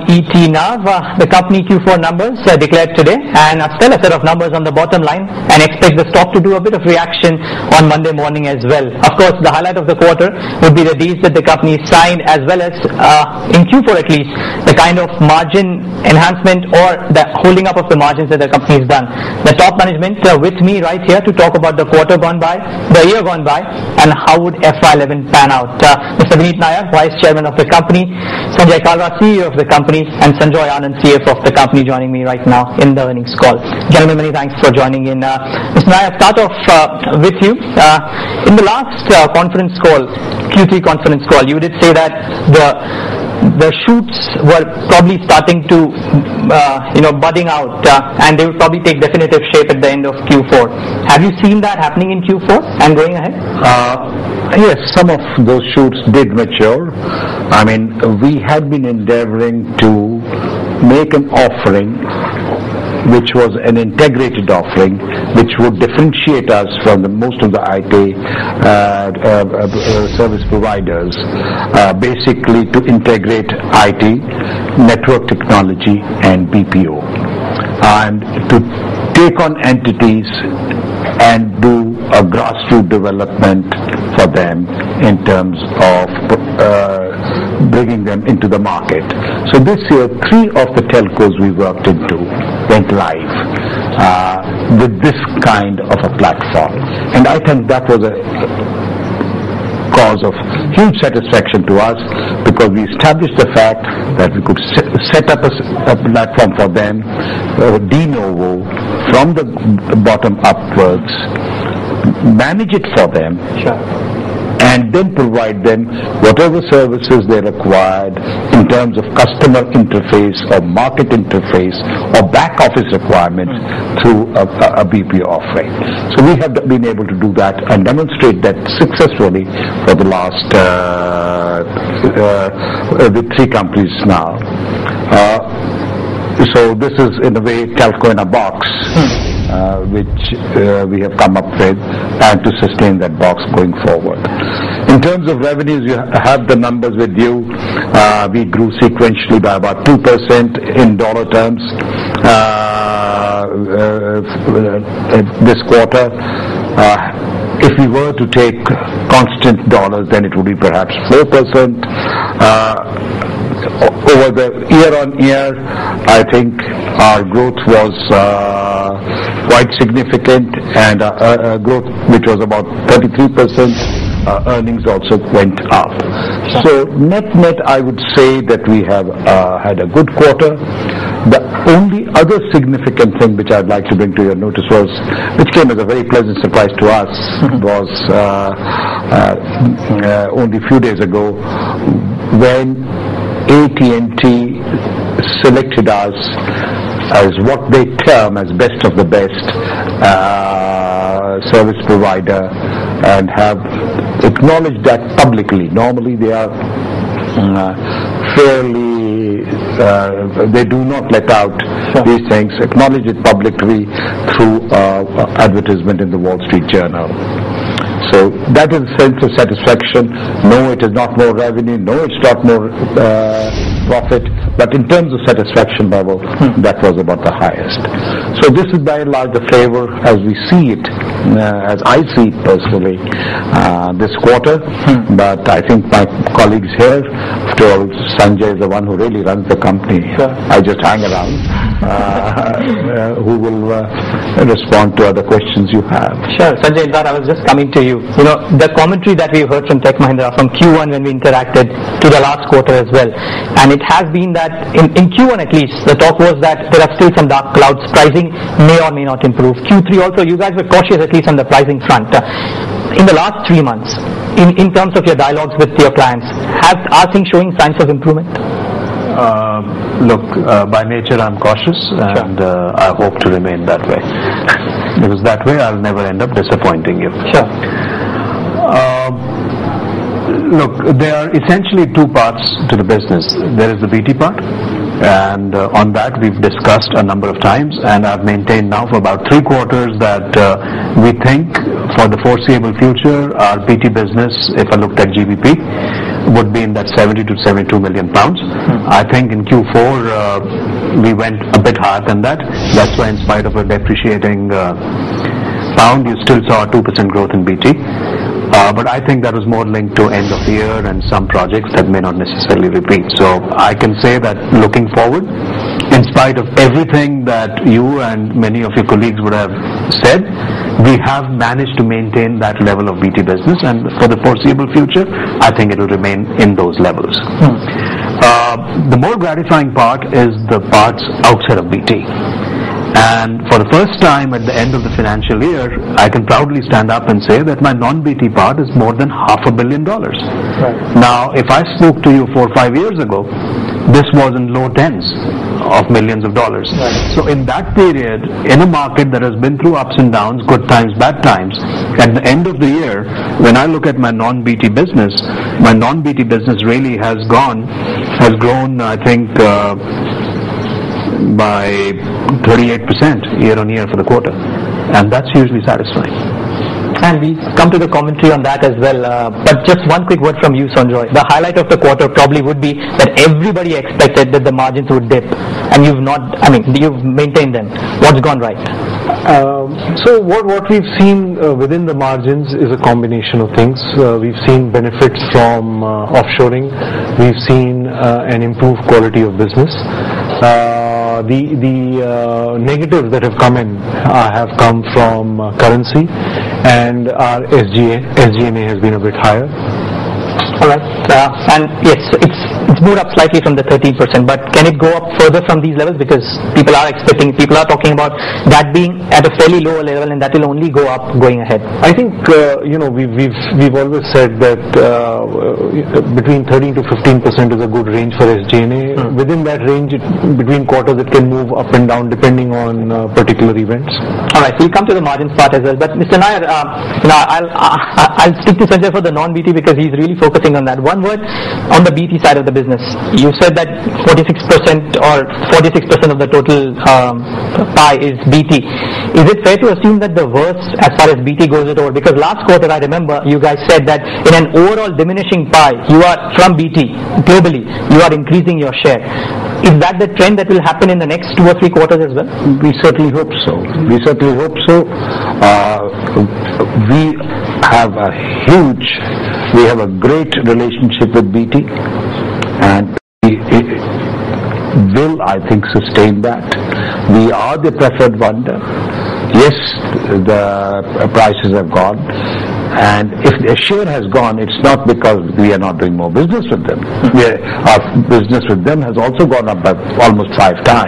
ET now, the company Q4 numbers declared today, and a stellar set of numbers on the bottom line, and expect the stock to do a bit of reaction on Monday morning as well. Of course, the highlight of the quarter would be the deals that the company signed, as well as in Q4 at least, the kind of margin enhancement or the holding up of the margins that the company has done. The top management with me right here to talk about the quarter gone by, the year gone by, and how would FY'11 pan out. Mr. Vineet Nair, Vice Chairman of the company, Sanjay Kalra, CEO of the company, and Sanjoy Anand, CFO of the company, joining me right now in the earnings call. Gentlemen, many thanks for joining in. Mr. Nair, I'll start off with you. In the last conference call, Q3 conference call, you did say that the shoots were probably starting to budding out, and they would probably take definitive shape at the end of Q4. Have you seen that happening in Q4 and going ahead? Yes, some of those shoots did mature. I mean, we had been endeavoring to make an offering which was an integrated offering, which would differentiate us from most of the IT service providers, basically to integrate IT, network technology, and BPO, and to take on entities and do a grassroots development for them in terms of bringing them into the market. So this year, 3 of the telcos we worked into went live with this kind of a platform, and I think that was a cause of huge satisfaction to us, because we established the fact that we could set up a platform for them de novo from the bottom upwards, manage it for them, and then provide them whatever services they required in terms of customer interface or market interface or back office requirements through a BPO offering. So we have been able to do that and demonstrate that successfully for the last with 3 companies now. So this is in a way telco in a box, which we have come up with, and to sustain that box going forward. In terms of revenues, you have the numbers with you. We grew sequentially by about 2% in dollar terms this quarter. If we were to take constant dollars, then it would be perhaps 4%. Over the year-on-year, I think our growth was quite significant, and growth which was about 33%. Earnings also went up. So net, I would say that we have had a good quarter. The only other significant thing which I'd like to bring to your notice was, which came as a very pleasant surprise to us, was only a few days ago when AT&T selected us as what they term as best of the best service provider, and have acknowledged that publicly. Normally they are fairly, they do not let out these things, acknowledge it publicly through advertisement in the Wall Street Journal. So that is a sense of satisfaction. No, it is not more revenue. No, it's not more profit. But in terms of satisfaction level, that was about the highest. So this is by and large the flavor as we see it, as I see it personally, this quarter. But I think my colleagues here, after all, Sanjay is the one who really runs the company. I just hang around, who will respond to other questions you have. Sure, Sanjay, in fact, I was just coming to you. You know, the commentary that we've heard from Tech Mahindra from Q1 when we interacted to the last quarter as well, and it has been that in Q1 at least, the talk was that there are still some dark clouds. Pricing may or may not improve. Q3 also, you guys were cautious at least on the pricing front. In the last 3 months, in terms of your dialogues with your clients, are things showing signs of improvement? Look, by nature I'm cautious, and I hope to remain that way, because that way I'll never end up disappointing you. Sure. Look, there are essentially 2 parts to the business. There is the BT part, and on that we've discussed a number of times, and I've maintained now for about 3 quarters that we think for the foreseeable future our BT business, if I looked at GBP, would be in that 70 to 72 million pounds. I think in Q4 we went a bit higher than that. That's why in spite of a depreciating pound, you still saw a 2% growth in BT. But I think that was more linked to end of the year and some projects that may not necessarily repeat. So I can say that looking forward, in spite of everything that you and many of your colleagues would have said, we have managed to maintain that level of BT business, and for the foreseeable future, I think it will remain in those levels. The more gratifying part is the parts outside of BT. And for the first time at the end of the financial year, I can proudly stand up and say that my non-BT part is more than $500 million. Right. Now, if I spoke to you 4 or 5 years ago, this was in low tens of millions of dollars. Right. So in that period, in a market that has been through ups and downs, good times, bad times, at the end of the year, when I look at my non-BT business, my non-BT business really has grown, I think, by 38% year on year for the quarter, and that's hugely satisfying. And we come to the commentary on that as well, but just one quick word from you, Sanjoy. The highlight of the quarter probably would be that everybody expected that the margins would dip, and you've maintained them. What's gone right? So what we've seen within the margins is a combination of things. We've seen benefits from offshoring. We've seen an improved quality of business. The negatives that have come in have come from currency, and our SG&A has been a bit higher. Alright, and yes, it's moved up slightly from the 13%, but can it go up further from these levels? Because people are talking about that being at a fairly lower level, and that will only go up going ahead. I think we've always said that between 13 to 15% is a good range for SG&A. Within that range, between quarters, it can move up and down depending on particular events. Alright, we'll come to the margins part as well. But Mr. Nair, I'll stick to Sanjay for the non-BT because he's really focusing on that. One word on the BT side of the business. You said that 46% of the total pie is BT. Is it fair to assume that the worst as far as BT goes is over? Because last quarter, I remember you guys said that in an overall diminishing pie, you are from BT globally, you are increasing your share. Is that the trend that will happen in the next 2 or 3 quarters as well? We certainly hope so. We have a great relationship with BT, and we will, I think, sustain that. We are the preferred vendor. Yes, the prices have gone, and if the share has gone, it's not because we are not doing more business with them. Our business with them has also gone up by almost 5 times.